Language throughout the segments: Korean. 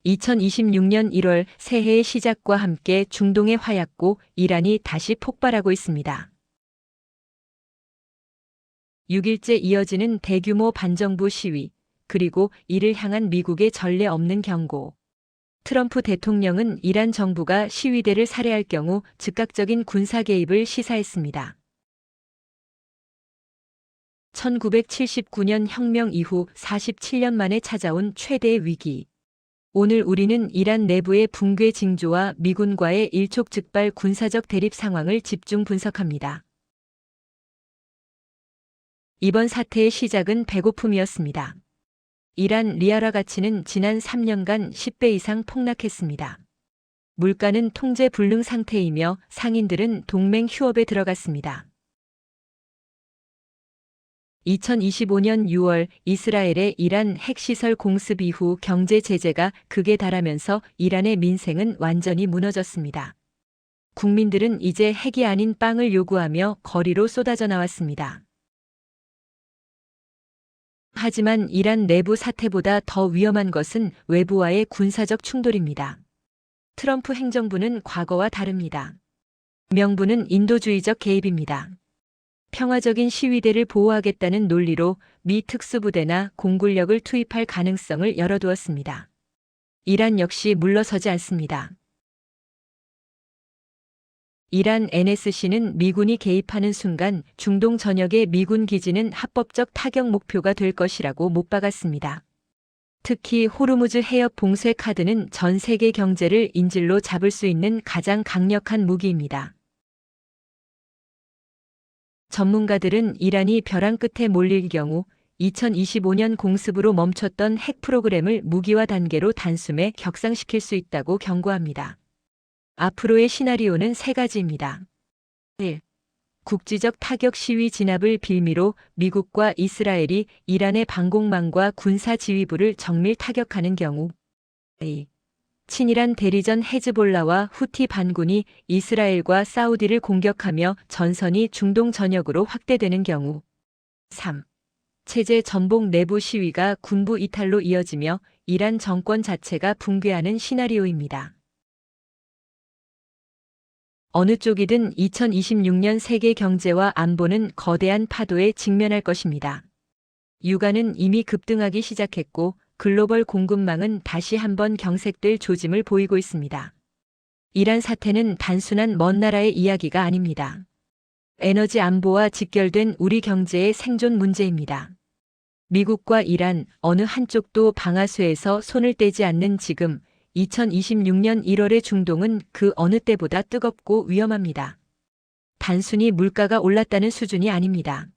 2026년 1월 새해의 시작과 함께 중동의 화약고 이란이 다시 폭발하고 있습니다. 6일째 이어지는 대규모 반정부 시위, 그리고 이를 향한 미국의 전례 없는 경고. 트럼프 대통령은 이란 정부가 시위대를 살해할 경우 즉각적인 군사 개입을 시사했습니다. 1979년 혁명 이후 47년 만에 찾아온 최대의 위기. 오늘 우리는 이란 내부의 붕괴 징조와 미군과의 일촉즉발 군사적 대립 상황을 집중 분석합니다. 이번 사태의 시작은 배고픔이었습니다. 이란 리알화 가치는 지난 3년간 10배 이상 폭락했습니다. 물가는 통제 불능 상태이며 상인들은 동맹 휴업에 들어갔습니다. 2025년 6월 이스라엘의 이란 핵시설 공습 이후 경제 제재가 극에 달하면서 이란의 민생은 완전히 무너졌습니다. 국민들은 이제 핵이 아닌 빵을 요구하며 거리로 쏟아져 나왔습니다. 하지만 이란 내부 사태보다 더 위험한 것은 외부와의 군사적 충돌입니다. 트럼프 행정부는 과거와 다릅니다. 명분은 인도주의적 개입입니다. 평화적인 시위대를 보호하겠다는 논리로 미 특수부대나 공군력을 투입할 가능성을 열어두었습니다. 이란 역시 물러서지 않습니다. 이란 NSC는 미군이 개입하는 순간 중동 전역의 미군 기지는 합법적 타격 목표가 될 것이라고 못 박았습니다. 특히 호르무즈 해협 봉쇄 카드는 전 세계 경제를 인질로 잡을 수 있는 가장 강력한 무기입니다. 전문가들은 이란이 벼랑 끝에 몰릴 경우 2025년 공습으로 멈췄던 핵 프로그램을 무기화 단계로 단숨에 격상시킬 수 있다고 경고합니다. 앞으로의 시나리오는 세 가지입니다. 1. 국지적 타격 시위 진압을 빌미로 미국과 이스라엘이 이란의 방공망과 군사 지휘부를 정밀 타격하는 경우. 2. 친이란 대리전 헤즈볼라와 후티 반군이 이스라엘과 사우디를 공격하며 전선이 중동 전역으로 확대되는 경우. 3. 체제 전복 내부 시위가 군부 이탈로 이어지며 이란 정권 자체가 붕괴하는 시나리오입니다. 어느 쪽이든 2026년 세계 경제와 안보는 거대한 파도에 직면할 것입니다. 유가는 이미 급등하기 시작했고 글로벌 공급망은 다시 한번 경색될 조짐을 보이고 있습니다. 이란 사태는 단순한 먼 나라의 이야기가 아닙니다. 에너지 안보와 직결된 우리 경제의 생존 문제입니다. 미국과 이란 어느 한쪽도 방아쇠에서 손을 떼지 않는 지금 2026년 1월의 중동은 그 어느 때보다 뜨겁고 위험합니다. 단순히 물가가 올랐다는 수준이 아닙니다.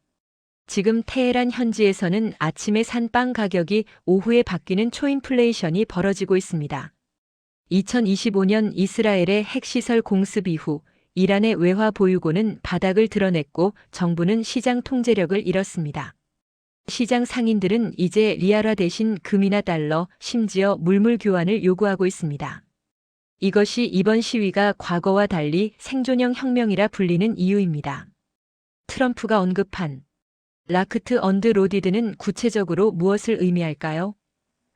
지금 테헤란 현지에서는 아침에 산 빵 가격이 오후에 바뀌는 초인플레이션이 벌어지고 있습니다. 2025년 이스라엘의 핵시설 공습 이후 이란의 외화 보유고는 바닥을 드러냈고 정부는 시장 통제력을 잃었습니다. 시장 상인들은 이제 리알화 대신 금이나 달러, 심지어 물물 교환을 요구하고 있습니다. 이것이 이번 시위가 과거와 달리 생존형 혁명이라 불리는 이유입니다. 트럼프가 언급한 라크트 언드 로디드는 구체적으로 무엇을 의미할까요?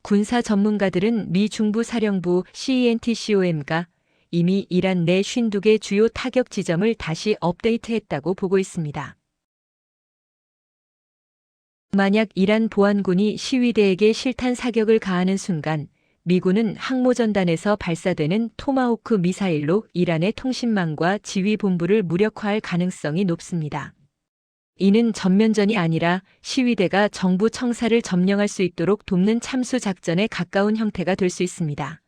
군사 전문가들은 미 중부사령부 CENTCOM가 이미 이란 내 52개 주요 타격 지점을 다시 업데이트했다고 보고 있습니다. 만약 이란 보안군이 시위대에게 실탄 사격을 가하는 순간 미군은 항모전단에서 발사되는 토마호크 미사일로 이란의 통신망과 지휘본부를 무력화할 가능성이 높습니다. 이는 전면전이 아니라 시위대가 정부 청사를 점령할 수 있도록 돕는 참수 작전에 가까운 형태가 될 수 있습니다.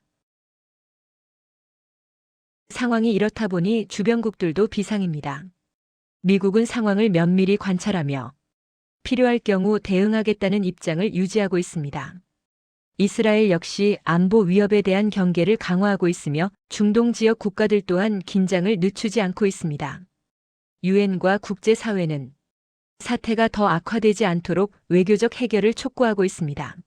상황이 이렇다 보니 주변국들도 비상입니다. 미국은 상황을 면밀히 관찰하며 필요할 경우 대응하겠다는 입장을 유지하고 있습니다. 이스라엘 역시 안보 위협에 대한 경계를 강화하고 있으며 중동 지역 국가들 또한 긴장을 늦추지 않고 있습니다. 유엔과 국제사회는 사태가 더 악화되지 않도록 외교적 해결을 촉구하고 있습니다.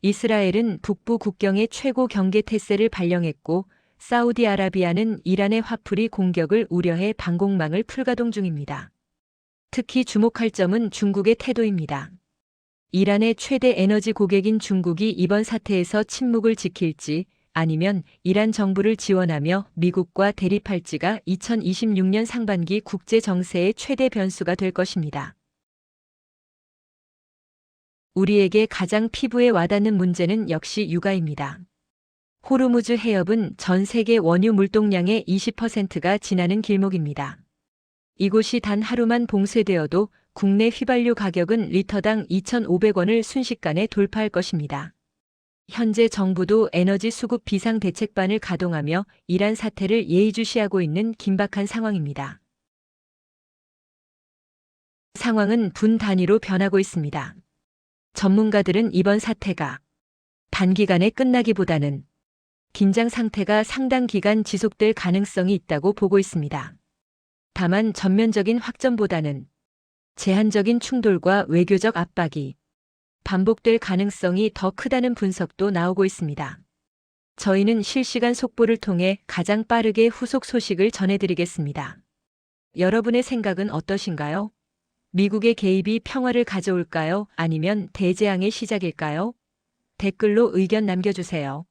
이스라엘은 북부 국경에 최고 경계 태세를 발령했고 사우디아라비아는 이란의 화풀이 공격을 우려해 방공망을 풀가동 중입니다. 특히 주목할 점은 중국의 태도입니다. 이란의 최대 에너지 고객인 중국이 이번 사태에서 침묵을 지킬지 아니면 이란 정부를 지원하며 미국과 대립할지가 2026년 상반기 국제 정세의 최대 변수가 될 것입니다. 우리에게 가장 피부에 와닿는 문제는 역시 유가입니다. 호르무즈 해협은 전 세계 원유 물동량의 20%가 지나는 길목입니다. 이곳이 단 하루만 봉쇄되어도 국내 휘발유 가격은 리터당 2,500원을 순식간에 돌파할 것입니다. 현재 정부도 에너지 수급 비상 대책반을 가동하며 이란 사태를 예의주시하고 있는 긴박한 상황입니다. 상황은 분 단위로 변하고 있습니다. 전문가들은 이번 사태가 단기간에 끝나기보다는 긴장 상태가 상당 기간 지속될 가능성이 있다고 보고 있습니다. 다만 전면적인 확전보다는 제한적인 충돌과 외교적 압박이 반복될 가능성이 더 크다는 분석도 나오고 있습니다. 저희는 실시간 속보를 통해 가장 빠르게 후속 소식을 전해드리겠습니다. 여러분의 생각은 어떠신가요? 미국의 개입이 평화를 가져올까요? 아니면 대재앙의 시작일까요? 댓글로 의견 남겨주세요.